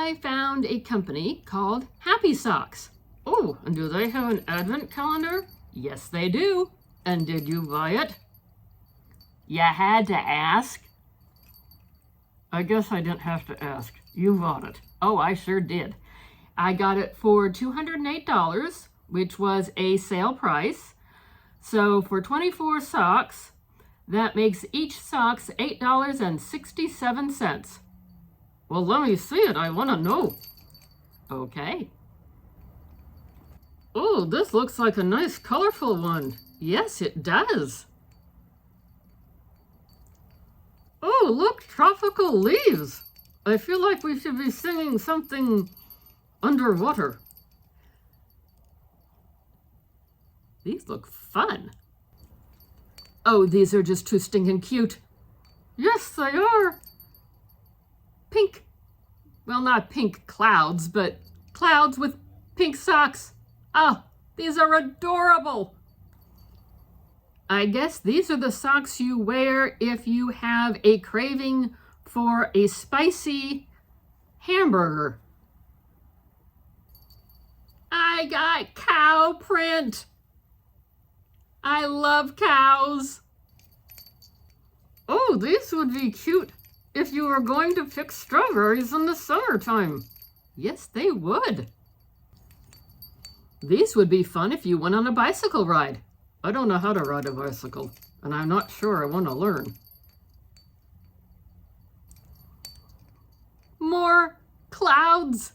I found a company called Happysocks. Oh, and do they have an advent calendar? Yes, they do. And did you buy it? You had to ask. I guess I didn't have to ask. You bought it. Oh, I sure did. I got it for $208, which was a sale price. So for 24 socks, that makes each socks $8.67. Well, let me see it. I want to know. Okay. Oh, this looks like a nice colorful one. Yes, it does. Oh, look, tropical leaves. I feel like we should be singing something underwater. These look fun. Oh, these are just too stinking cute. Yes, they are. Pink. Well, not pink clouds, but clouds with pink socks. Oh, these are adorable. I guess these are the socks you wear if you have a craving for a spicy hamburger. I got cow print. I love cows. Oh, these would be cute if you were going to pick strawberries in the summertime. Yes, they would. These would be fun if you went on a bicycle ride. I don't know how to ride a bicycle, and I'm not sure I want to learn. More clouds.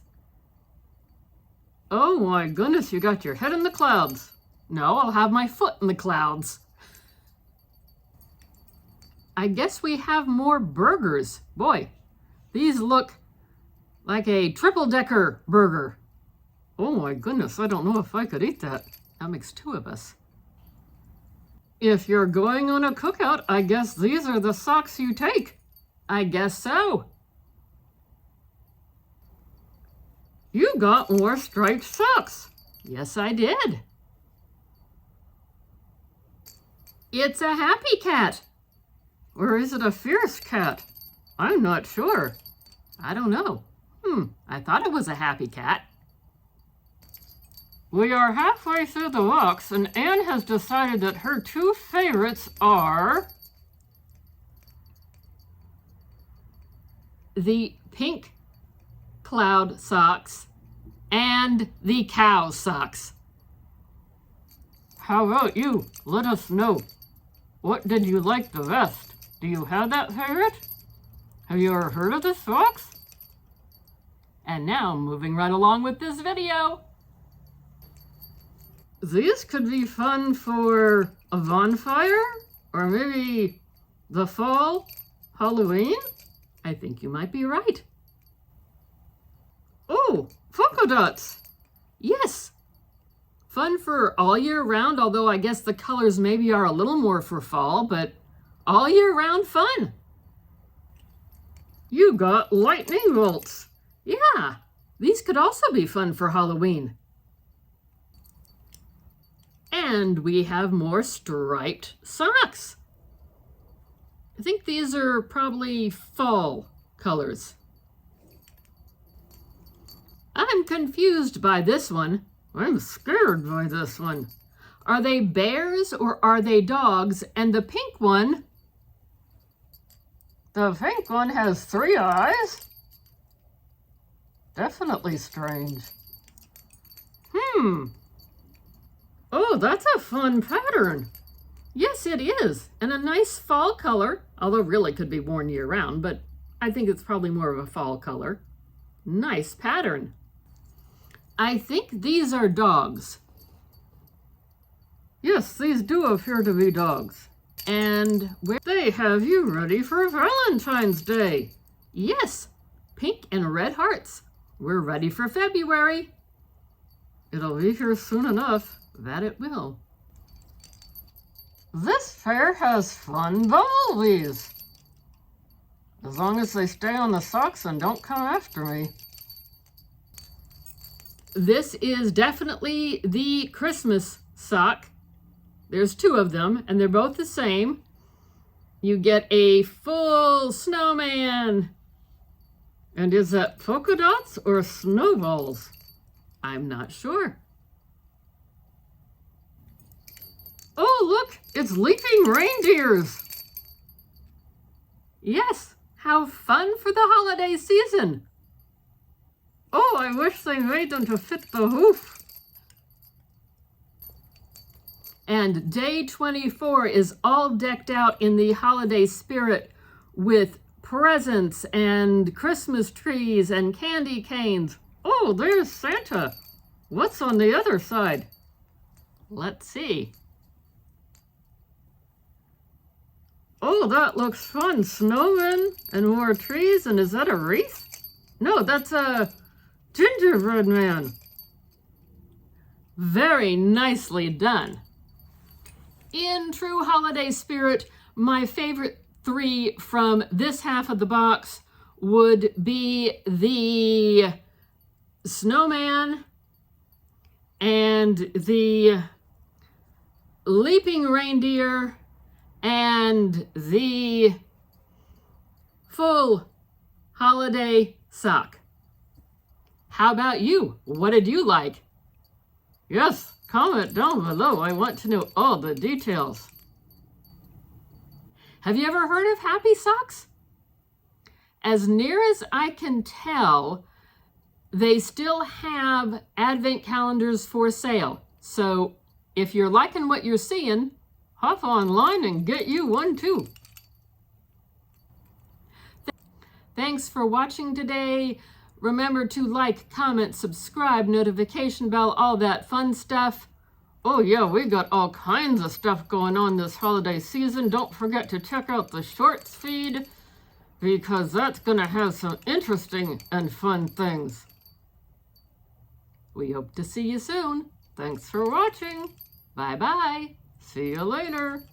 Oh my goodness, you got your head in the clouds. No, I'll have my foot in the clouds. I guess we have more burgers. Boy, these look like a triple-decker burger. Oh my goodness, I don't know if I could eat that. That makes two of us. If you're going on a cookout, I guess these are the socks you take. I guess so. You got more striped socks. Yes, I did. It's a happy cat. Or is it a fierce cat? I'm not sure. I don't know. I thought it was a happy cat. We are halfway through the box, and Anne has decided that her two favorites are the pink cloud socks and the cow socks. How about you? Let us know. What did you like the best? Do you have that favorite? Have you ever heard of this box? And now, moving right along with this video. These could be fun for a bonfire, or maybe the fall, Halloween? I think you might be right. Oh, polka dots. Yes. Fun for all year round, although I guess the colors maybe are a little more for fall, but all year round fun. You got lightning bolts. Yeah, these could also be fun for Halloween. And we have more striped socks. I think these are probably fall colors. I'm confused by this one. I'm scared by this one. Are they bears or are they dogs? And the pink one has 3 eyes? Definitely strange. Oh, that's a fun pattern. Yes, it is. And a nice fall color, although really could be worn year round, but I think it's probably more of a fall color. Nice pattern. I think these are dogs. Yes, these do appear to be dogs. And they have you ready for Valentine's Day. Yes, pink and red hearts. We're ready for February. It'll be here soon enough. That it will. This fair has fun bumblebees. As long as they stay on the socks and don't come after me. This is definitely the Christmas sock. There's 2 of them, and they're both the same. You get a full snowman. And is that polka dots or snowballs? I'm not sure. Oh, look, it's leaping reindeers. Yes, how fun for the holiday season. Oh, I wish they made them to fit the hoof. And day 24 is all decked out in the holiday spirit with presents and Christmas trees and candy canes. Oh, there's Santa. What's on the other side? Let's see. Oh, that looks fun. Snowmen and more trees. And is that a wreath? No, that's a gingerbread man. Very nicely done. In true holiday spirit, my favorite 3 from this half of the box would be the snowman and the leaping reindeer and the full holiday sock. How about you? What did you like? Yes, comment down below. I want to know all the details. Have you ever heard of Happy Socks? As near as I can tell, they still have advent calendars for sale. So if you're liking what you're seeing, hop online and get you one too. Thanks for watching today. Remember to like, comment, subscribe, notification bell, all that fun stuff. Oh yeah, we got all kinds of stuff going on this holiday season. Don't forget to check out the shorts feed because that's gonna have some interesting and fun things. We hope to see you soon. Thanks for watching. Bye-bye. See you later.